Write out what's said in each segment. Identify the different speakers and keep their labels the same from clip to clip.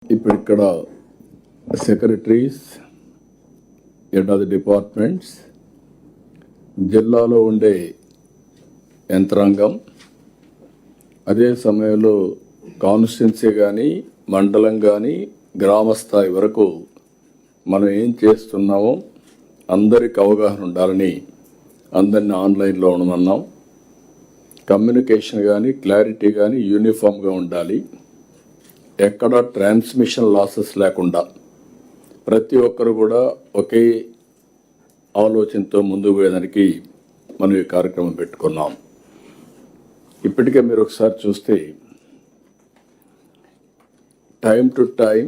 Speaker 1: ఇప్పుడు ఇక్కడ secretaries, head of the departments, జిల్లాలో ఉండే యంత్రాంగం, అదే సమయంలో కాన్స్టిట్యున్సీ కానీ మండలం కానీ గ్రామ స్థాయి వరకు మనం ఏం చేస్తున్నామో అందరికి అవగాహన ఉండాలని అందరినీ ఆన్లైన్లో ఉండమన్నాం. కమ్యూనికేషన్ కానీ క్లారిటీ కానీ యూనిఫామ్గా ఉండాలి. ఎక్కడ ట్రాన్స్మిషన్ లాసెస్ లేకుండా ప్రతి ఒక్కరు కూడా ఒకే ఆలోచనతో ముందుకు పోయేదానికి మనం ఈ కార్యక్రమం పెట్టుకున్నాం. ఇప్పటికే మీరు ఒకసారి చూస్తే time to time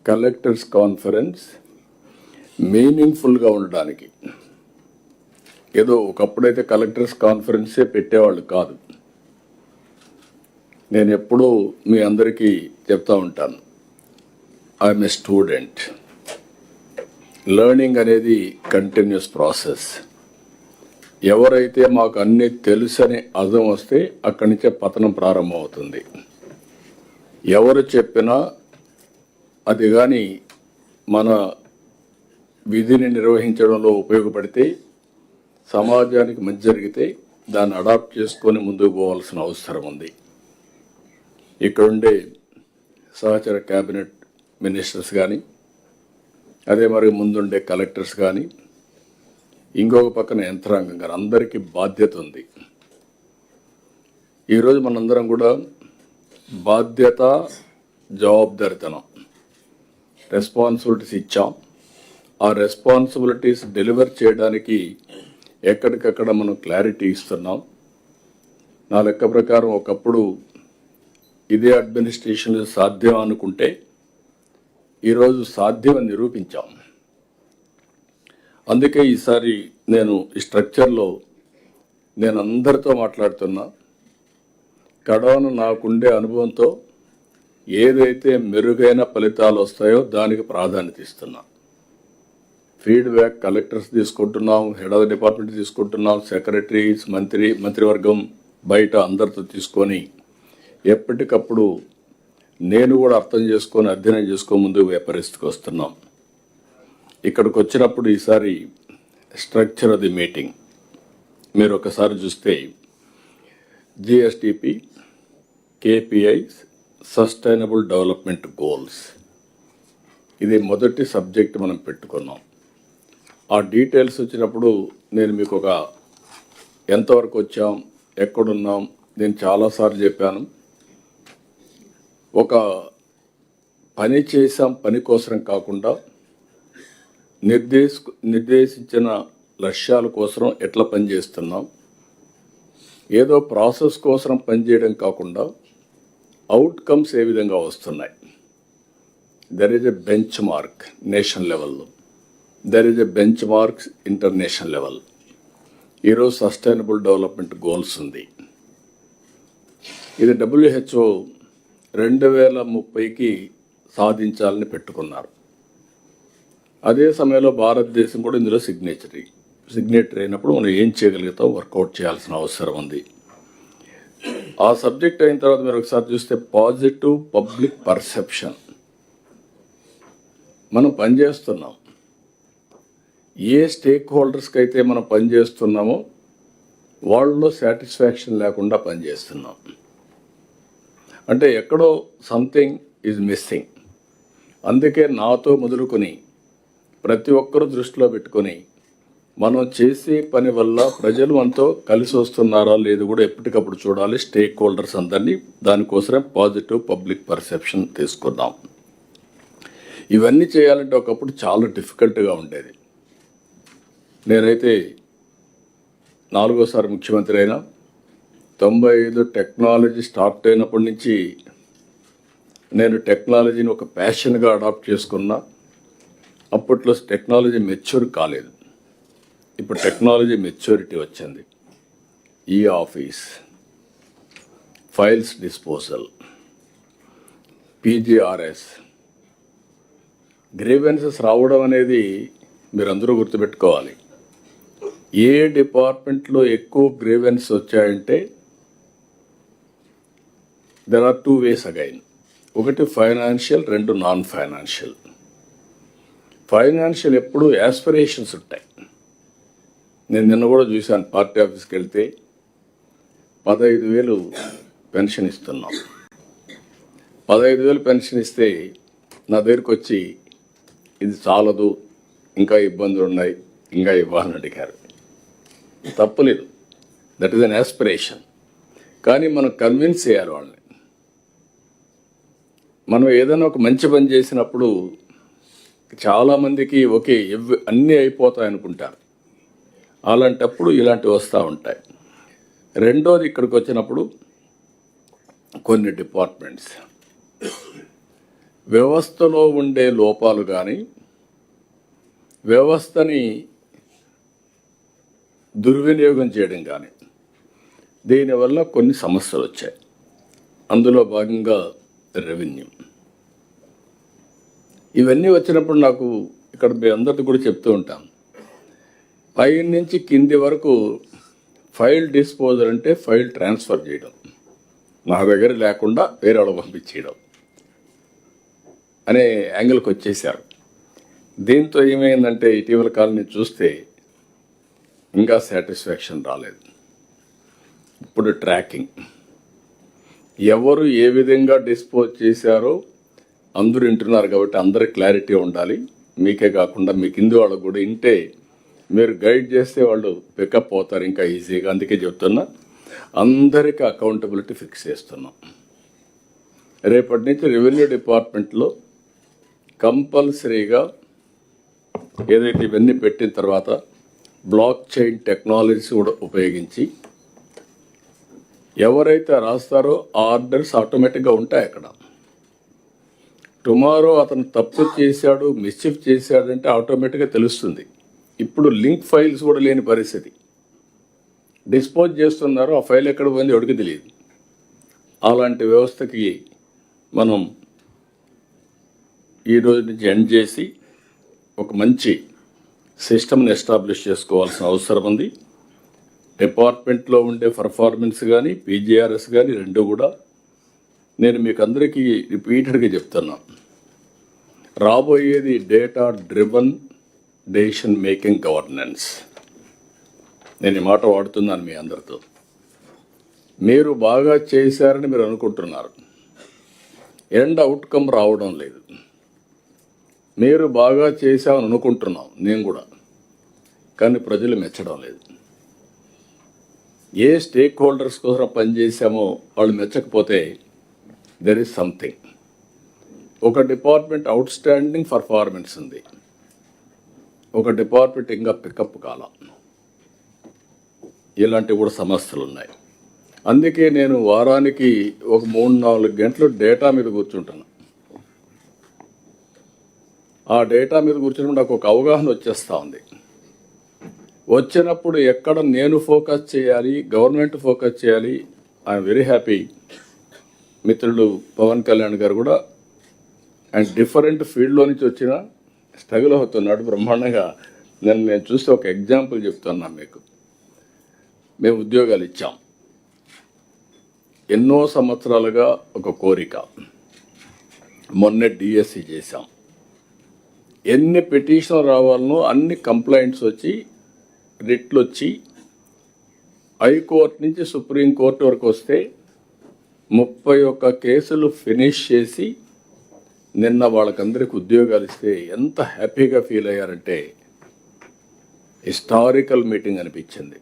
Speaker 1: collectors conference మీనింగ్ఫుల్గా ఉండడానికి, ఏదో ఒకప్పుడైతే కలెక్టర్స్ కాన్ఫరెన్సే పెట్టేవాళ్ళు కాదు. నేను ఎప్పుడూ మీ అందరికీ చెప్తా ఉంటాను, ఐఎమ్ ఏ స్టూడెంట్. లెర్నింగ్ అనేది కంటిన్యూస్ ప్రాసెస్. ఎవరైతే మాకు అన్నీ తెలుసని అర్థం వస్తే అక్కడి నుంచే పతనం ప్రారంభమవుతుంది. ఎవరు చెప్పినా అది కానీ మన విధిని నిర్వహించడంలో ఉపయోగపడితే, సమాజానికి మంచి జరిగితే దాన్ని అడాప్ట్ చేసుకొని ముందుకు పోవాల్సిన అవసరం ఉంది. ఇక్కడుండే సహచర క్యాబినెట్ మినిస్టర్స్ కానీ, అదే మరి ముందుండే కలెక్టర్స్ కానీ, ఇంకొక పక్కన యంత్రాంగం కానీ అందరికీ బాధ్యత ఉంది. ఈరోజు మనందరం కూడా బాధ్యత, జవాబుదారితనం, రెస్పాన్సిబిలిటీస్ ఇచ్చాం. ఆ రెస్పాన్సిబిలిటీస్ డెలివర్ చేయడానికి ఎక్కడికక్కడ మనం క్లారిటీ ఇస్తున్నాం. నా లెక్క ప్రకారం ఒకప్పుడు ఇదే అడ్మినిస్ట్రేషన్లో సాధ్యం అనుకుంటే ఈరోజు సాధ్యమని నిరూపించాం. అందుకే ఈసారి నేను ఈ స్ట్రక్చర్లో నేను అందరితో మాట్లాడుతున్నా. కడవను నాకుండే అనుభవంతో ఏదైతే మెరుగైన ఫలితాలు వస్తాయో దానికి ప్రాధాన్యత ఇస్తున్నా. ఫీడ్బ్యాక్ కలెక్టర్స్ తీసుకుంటున్నాం, హెడ్ ఆఫ్ ది డిపార్ట్మెంట్ తీసుకుంటున్నాం, సెక్రటరీస్, మంత్రివర్గం బయట అందరితో తీసుకొని ఎప్పటికప్పుడు నేను కూడా అర్థం చేసుకొని అధ్యయనం చేసుకొని ముందుకు పరిస్థితికి వస్తున్నాం. ఇక్కడికి వచ్చినప్పుడు ఈసారి స్ట్రక్చర్ ఆఫ్ ది మీటింగ్ మీరు ఒకసారి చూస్తే జిఎస్టిపి, కేపిఐస్, సస్టైనబుల్ డెవలప్మెంట్ గోల్స్, ఇది మొదటి సబ్జెక్ట్ మనం పెట్టుకున్నాం. ఆ డీటెయిల్స్ వచ్చినప్పుడు నేను మీకు ఒక ఎంతవరకు వచ్చాం, ఎక్కడున్నాం నేను చాలాసార్లు చెప్పాను. ఒక పని చేసాం పని కోసం కాకుండా నిర్దేశించిన లక్ష్యాల కోసం ఎట్లా పనిచేస్తున్నాం, ఏదో ప్రాసెస్ కోసం పనిచేయడం కాకుండా అవుట్కమ్స్ ఏ విధంగా వస్తున్నాయి. There is a benchmark national లెవెల్లో, there is a benchmarks international level. ఈరోజు సస్టైనబుల్ డెవలప్మెంట్ గోల్స్ ఉంది. ఇది WHO 2030కి సాధించాలని పెట్టుకున్నారు. అదే సమయంలో భారతదేశం కూడా ఇందులో సిగ్నేటరీ అయినప్పుడు మనం ఏం చేయగలుగుతాం వర్కౌట్ చేయాల్సిన అవసరం ఉంది. ఆ సబ్జెక్ట్ అయిన తర్వాత మీరు ఒకసారి చూస్తే పాజిటివ్ పబ్లిక్ పర్సెప్షన్. మనం పనిచేస్తున్నాం, ఏ స్టేక్ హోల్డర్స్కి అయితే మనం పనిచేస్తున్నామో వాళ్ళలో సాటిస్ఫాక్షన్ లేకుండా పనిచేస్తున్నాం. అంటే ఎక్కడో సంథింగ్ ఈజ్ మిస్సింగ్. అందుకే నాతో మొదలుకొని ప్రతి ఒక్కరూ దృష్టిలో పెట్టుకొని మనం చేసే పని వల్ల ప్రజలు మనతో కలిసి వస్తున్నారా లేదు కూడా ఎప్పటికప్పుడు చూడాలి. స్టేక్ హోల్డర్స్ అందరినీ దానికోసమే పాజిటివ్ పబ్లిక్ పర్సెప్షన్ తీసుకున్నాం. ఇవన్నీ చేయాలంటే ఒకప్పుడు చాలా డిఫికల్ట్గా ఉండేది. నేనైతే 4వ సారి ముఖ్యమంత్రి అయినా 95 టెక్నాలజీ స్టార్ట్ అయినప్పటి నుంచి నేను టెక్నాలజీని ఒక ప్యాషన్గా అడాప్ట్ చేసుకున్నా. అప్పట్లో టెక్నాలజీ మెచ్యూర్ కాలేదు, ఇప్పుడు టెక్నాలజీ మెచ్యూరిటీ వచ్చింది. Office, files disposal, PGRS, grievances రావడం అనేది మీరందరూ గుర్తుపెట్టుకోవాలి. ఏ డిపార్ట్మెంట్లో ఎక్కువ గ్రీవెన్స్ వచ్చాయంటే there are two ways again. ఒకటి ఫైనాన్షియల్, రెండు నాన్ ఫైనాన్షియల్. ఫైనాన్షియల్ ఎప్పుడు యాస్పిరేషన్స్ ఉంటాయి. నేను నిన్న కూడా చూశాను, పార్టీ ఆఫీస్కి వెళ్తే 15,000 పెన్షన్ ఇస్తున్నాం. 15,000 పెన్షన్ ఇస్తే నా దగ్గరికి వచ్చి ఇది చాలదు, ఇంకా ఇబ్బందులు ఉన్నాయి, ఇంకా ఇవ్వాలని అడిగారు. తప్పులేదు, దట్ ఈస్ అన్ యాస్పిరేషన్. కానీ మనం కన్విన్స్ చేయాలి వాళ్ళని. మనం ఏదైనా ఒక మంచి పని చేసినప్పుడు చాలామందికి ఓకే అన్నీ అయిపోతాయి అనుకుంటారు. అలాంటప్పుడు ఇలాంటివి వస్తూ ఉంటాయి. రెండోది, ఇక్కడికి వచ్చినప్పుడు కొన్ని డిపార్ట్మెంట్స్ వ్యవస్థలో ఉండే లోపాలు కానీ వ్యవస్థని దుర్వినియోగం చేయడం కానీ, దీనివల్ల కొన్ని సమస్యలు వచ్చాయి. అందులో భాగంగా రెవెన్యూ. ఇవన్నీ వచ్చినప్పుడు నాకు ఇక్కడ మీ అందరితో కూడా చెప్తూ ఉంటాను, పై నుంచి కింది వరకు ఫైల్ డిస్పోజల్ అంటే ఫైల్ ట్రాన్స్ఫర్ చేయడం, నా దగ్గర లేకుండా వేరే వాళ్ళకి పంపించేయడం అనే యాంగిల్కి వచ్చేసారు. దీంతో ఏమైందంటే ఇటీవల కాలం చూస్తే ఇంకా సాటిస్ఫాక్షన్ రాలేదు. ఇప్పుడు ట్రాకింగ్, ఎవరు ఏ విధంగా డిస్పోజ్ చేశారో అందరూ వింటున్నారు కాబట్టి అందరికి క్లారిటీ ఉండాలి. మీకే కాకుండా మీ కింది వాళ్ళకు కూడా వింటే మీరు గైడ్ చేస్తే వాళ్ళు పికప్ అవుతారు ఇంకా ఈజీగా. అందుకే చెప్తున్నా, అందరికీ అకౌంటబిలిటీ ఫిక్స్ చేస్తున్నాం. రేపటి నుంచి రెవెన్యూ డిపార్ట్మెంట్లో కంపల్సరీగా ఏదైతే ఇవన్నీ పెట్టిన తర్వాత బ్లాక్ చైన్ టెక్నాలజీస్ కూడా ఉపయోగించి ఎవరైతే రాస్తారో ఆ ఆర్డర్స్ ఆటోమేటిక్గా ఉంటాయి అక్కడ. టుమారో అతను తప్పు చేశాడు, మిస్చిఫ్ చేశాడంటే ఆటోమేటిక్గా తెలుస్తుంది. ఇప్పుడు లింక్ ఫైల్స్ కూడా లేని పరిస్థితి. డిస్పోజ్ చేస్తున్నారు, ఆ ఫైల్ ఎక్కడ పోయింది ఎవరికి తెలియదు. అలాంటి వ్యవస్థకి మనం ఈరోజు నుంచి ఎండ్ చేసి ఒక మంచి సిస్టమ్ని ఎస్టాబ్లిష్ చేసుకోవాల్సిన అవసరం ఉంది. డిపార్ట్మెంట్లో ఉండే పర్ఫార్మెన్స్ కానీ పీజీఆర్ఎస్ కానీ రెండు కూడా నేను మీకు అందరికీ రిపీటెడ్గా చెప్తున్నాను. రాబోయేది data driven decision making governance. నేను ఈ మాట వాడుతున్నాను మీ అందరితో. మీరు బాగా చేశారని మీరు అనుకుంటున్నారు, ఎండ్ అవుట్కమ్ రావడం లేదు. మీరు బాగా చేశామని అనుకుంటున్నాం, నేను కూడా, కానీ ప్రజలు మెచ్చడం లేదు. ఏ స్టేక్ హోల్డర్స్ కోసం పనిచేసామో వాళ్ళు మెచ్చకపోతే దెర్ ఈజ్ సంథింగ్. ఒక డిపార్ట్మెంట్ అవుట్ స్టాండింగ్ పర్ఫార్మెన్స్ ఉంది, ఒక డిపార్ట్మెంట్ ఇంకా పికప్ కాల. ఇలాంటివి కూడా సమస్యలు ఉన్నాయి. అందుకే నేను వారానికి ఒక 3-4 గంటలు డేటా మీద కూర్చుంటాను. ఆ డేటా మీద కూర్చున్నప్పుడు నాకు ఒక అవగాహన వచ్చేస్తూ ఉంది. వచ్చినప్పుడు ఎక్కడ నేను ఫోకస్ చేయాలి, గవర్నమెంట్ ఫోకస్ చేయాలి. I'm very happy. మిత్రుడు పవన్ కళ్యాణ్ గారు కూడా ఆయన డిఫరెంట్ ఫీల్డ్లో నుంచి వచ్చిన స్ట్రగుల్ అవుతున్నాడు బ్రహ్మాండంగా. నేను చూస్తే ఒక ఎగ్జాంపుల్ చెప్తున్నాను మీకు. మేము ఉద్యోగాలు ఇచ్చాం, ఎన్నో సంవత్సరాలుగా ఒక కోరిక. మొన్నే డిఎస్సి చేశాం. ఎన్ని పిటిషన్లు రావాలనో అన్ని కంప్లైంట్స్ వచ్చి, రిట్లు వచ్చి, హైకోర్టు నుంచి సుప్రీంకోర్టు వరకు వస్తే 31 కేసులు ఫినిష్ చేసి నిన్న వాళ్ళకందరికి ఉద్యోగాలు ఇస్తే ఎంత హ్యాపీగా ఫీల్ అయ్యారంటే హిస్టారికల్ మీటింగ్ అనిపించింది.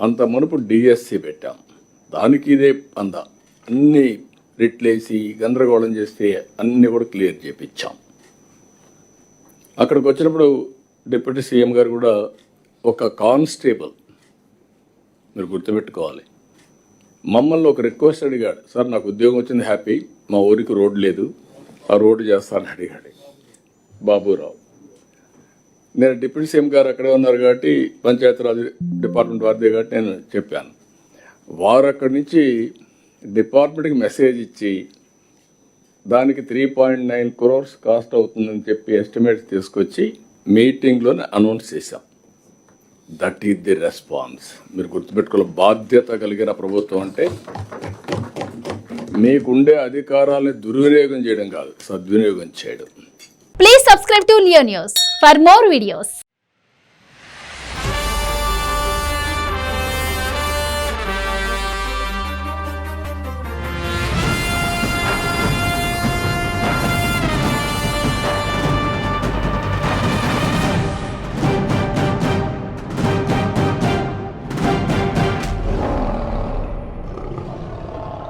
Speaker 1: అంత మునుపు డిఎస్సి పెట్టాం, దానికి ఇదే అన్ని రిట్లేసి గందరగోళం చేస్తే అన్నీ కూడా క్లియర్ చేయించాం. అక్కడికి వచ్చినప్పుడు డిప్యూటీ సీఎం గారు కూడా ఒక కానిస్టేబుల్, మీరు గుర్తుపెట్టుకోవాలి, మమ్మల్ని ఒక రిక్వెస్ట్ అడిగాడు. సార్ నాకు ఉద్యోగం వచ్చింది, హ్యాపీ, మా ఊరికి రోడ్డు లేదు, ఆ రోడ్డు చేస్తానని అడిగాడు బాబురావు. నేను డిప్యూటీ సీఎం గారు అక్కడే ఉన్నారు కాబట్టి పంచాయతీరాజ్ డిపార్ట్మెంట్ వారిదే కాబట్టి నేను చెప్పాను. వారు అక్కడి నుంచి డిపార్ట్మెంట్కి మెసేజ్ ఇచ్చి దానికి 3.9 crores కాస్ట్ అవుతుందని చెప్పి ఎస్టిమేట్స్ తీసుకొచ్చి మీటింగ్లోనే అనౌన్స్ చేశాం. That is the response. మీరు గుర్తుపెట్టుకోవాలి, బాధ్యత కలిగిన ప్రభుత్వం అంటే మీకుండే అధికారాలను దుర్వినియోగం చేయడం కాదు, సద్వినియోగం చేయడం.
Speaker 2: Please subscribe to Leo News for more videos.